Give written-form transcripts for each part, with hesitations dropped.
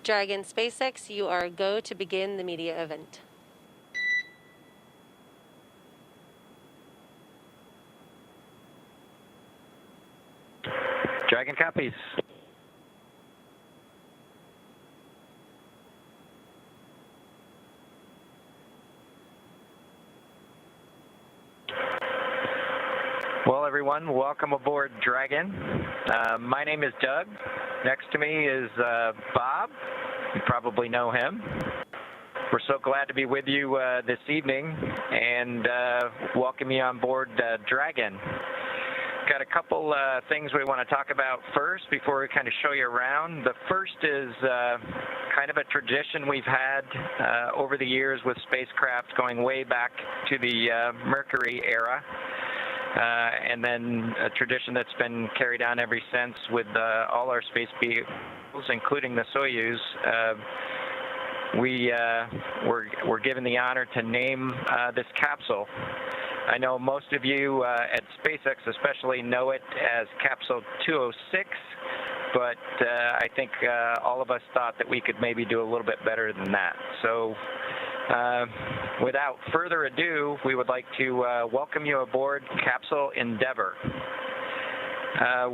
Dragon SpaceX, you are go to begin the media event. Dragon copies. Well, everyone, welcome aboard Dragon. My name is Doug. Next to me is Bob. You probably know him. We're so glad to be with you this evening and welcome you on board Dragon. Got a couple things we want to talk about first before we kind of show you around. The first is kind of a tradition we've had over the years with spacecraft going way back to the Mercury era. And then a tradition that's been carried on ever since with all our space vehicles, including the Soyuz. We're given the honor to name this capsule. I know most of you at SpaceX especially know it as Capsule 206, but I think all of us thought that we could maybe do a little bit better than that. So without further ado, we would like to welcome you aboard Capsule Endeavour.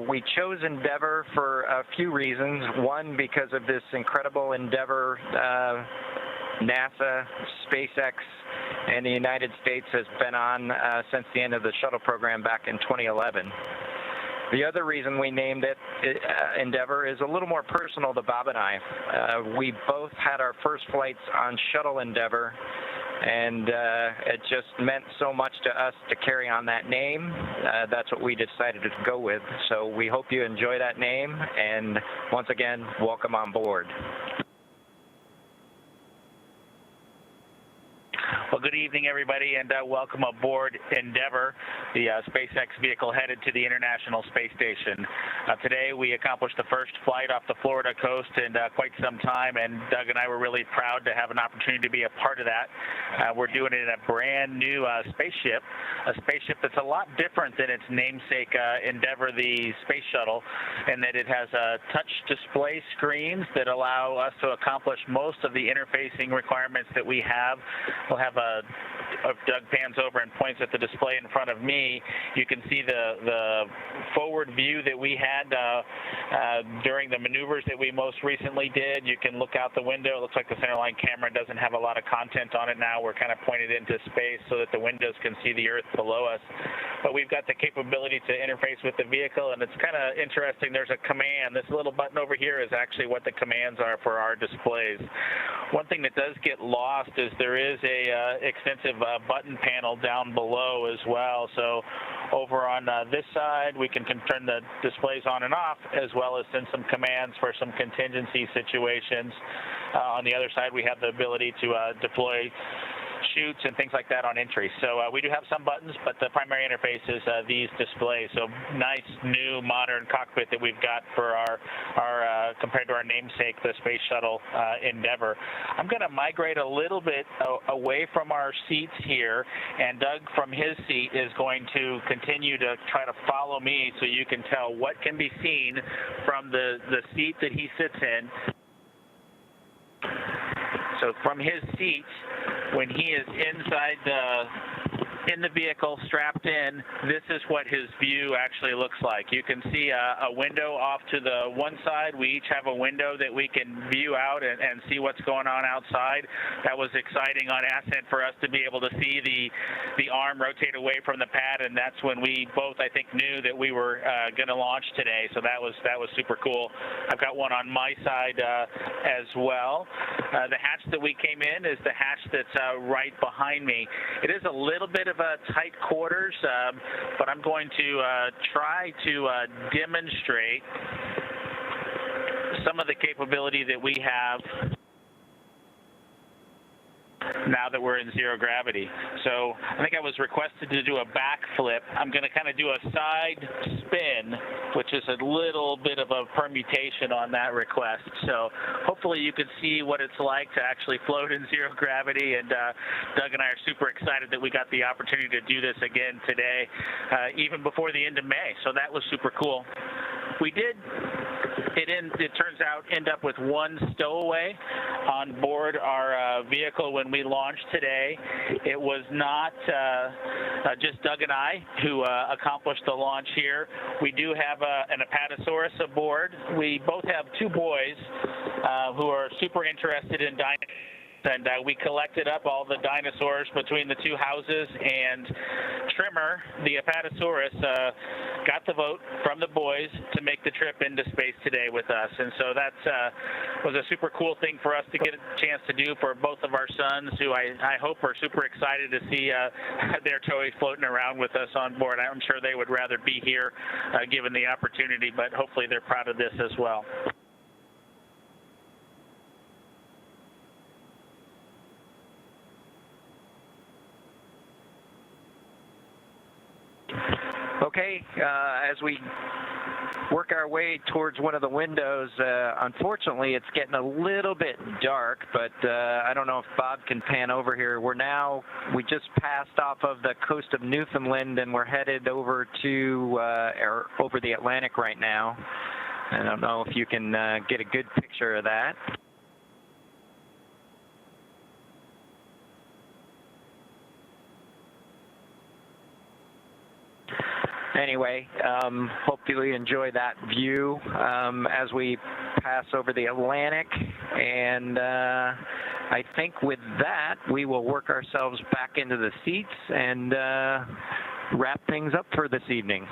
We chose Endeavour for a few reasons. One, because of this incredible Endeavour NASA, SpaceX, and the United States has been on since the end of the shuttle program back in 2011. The other reason we named it Endeavour is a little more personal to Bob and I. We both had our first flights on Shuttle Endeavour, and it just meant so much to us to carry on that name. That's what we decided to go with. So we hope you enjoy that name, and once again, welcome on board. Well, good evening, everybody, and welcome aboard Endeavour, the SpaceX vehicle headed to the International Space Station. Today, we accomplished the first flight off the Florida coast in quite some time, and Doug and I were really proud to have an opportunity to be a part of that. We're doing it in a brand new spaceship, a spaceship that's a lot different than its namesake Endeavour, the space shuttle, in that it has touch display screens that allow us to accomplish most of the interfacing requirements that we have. We'll have if Doug pans over and points at the display in front of me, you can see the forward view that we had during the maneuvers that we most recently did. You can look out the window. It looks like the centerline camera doesn't have a lot of content on it now. We're kind of pointed into space so that the windows can see the Earth below us. But we've got the capability to interface with the vehicle, and it's kind of interesting. There's a command. This little button over here is actually what the commands are for our displays. One thing that does get lost is there is a extensive button panel down below as well. So over on this side, we can turn the displays on and off, as well as send some commands for some contingency situations. On the other side, we have the ability to deploy chutes and things like that on entry. So we do have some buttons, but the primary interface is these displays. So nice, new, modern cockpit that we've got for our compared to our namesake, the Space Shuttle Endeavour. I'm going to migrate a little bit away from our seats here, and Doug from his seat is going to continue to try to follow me so you can tell what can be seen from the seat that he sits in. So from his seat, when he is inside in the vehicle, strapped in, this is what his view actually looks like. You can see a window off to the one side. We each have a window that we can view out and see what's going on outside. That was exciting on ascent for us to be able to see the arm rotate away from the pad, and that's when we both, I think, knew that we were going to launch today. So that was super cool. I've got one on my side as well. The hatch that we came in is the hatch that's right behind me. It is a little bit of a tight quarters, but I'm going to try to demonstrate some of the capability that we have now that we're in zero gravity. So I think I was requested to do a backflip. I'm going to kind of do a side spin, which is a little bit of a permutation on that request. So hopefully you can see what it's like to actually float in zero gravity. And Doug and I are super excited that we got the opportunity to do this again today, even before the end of May. So that was super cool. We did it turns out, end up with one stowaway on board our vehicle when we launched today. It was not just Doug and I who accomplished the launch here. We do have an Apatosaurus aboard. We both have two boys who are super interested in dinosaurs. And we collected up all the dinosaurs between the two houses, and Trimmer, the Apatosaurus, got the vote from the boys to make the trip into space today with us. And so that was a super cool thing for us to get a chance to do for both of our sons, who I hope are super excited to see their toys floating around with us on board. I'm sure they would rather be here given the opportunity, but hopefully they're proud of this as well. Okay, as we work our way towards one of the windows, unfortunately it's getting a little bit dark, but I don't know if Bob can pan over here. We just passed off of the coast of Newfoundland, and we're headed over to over the Atlantic right now. I don't know if you can get a good picture of that. Anyway, hopefully you enjoy that view as we pass over the Atlantic, and I think with that we will work ourselves back into the seats and wrap things up for this evening.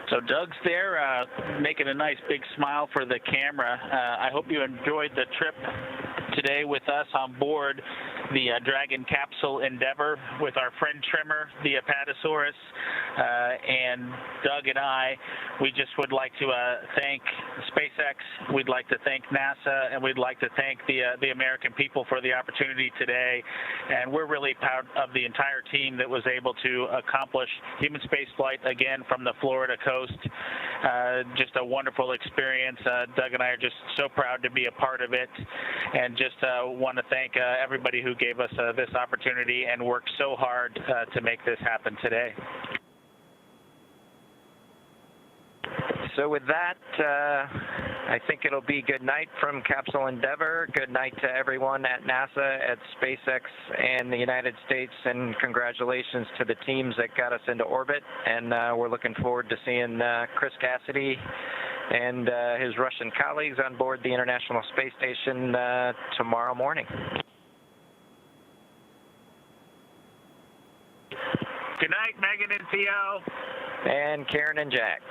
So Doug's there making a nice big smile for the camera. I hope you enjoyed the trip today with us on board the Dragon capsule Endeavour with our friend Trimmer, the Apatosaurus, and Doug and I. We just would like to thank SpaceX, we'd like to thank NASA, and we'd like to thank the American people for the opportunity today. And we're really proud of the entire team that was able to accomplish human spaceflight again from the Florida coast. Just a wonderful experience. Doug and I are just so proud to be a part of it, and just want to thank everybody who gave us this opportunity and worked so hard to make this happen today. So with that, I think it'll be good night from Capsule Endeavour. Good night to everyone at NASA, at SpaceX, and the United States, and congratulations to the teams that got us into orbit. And we're looking forward to seeing Chris Cassidy and his Russian colleagues on board the International Space Station tomorrow morning. Good night, Megan and Theo. And Karen and Jack.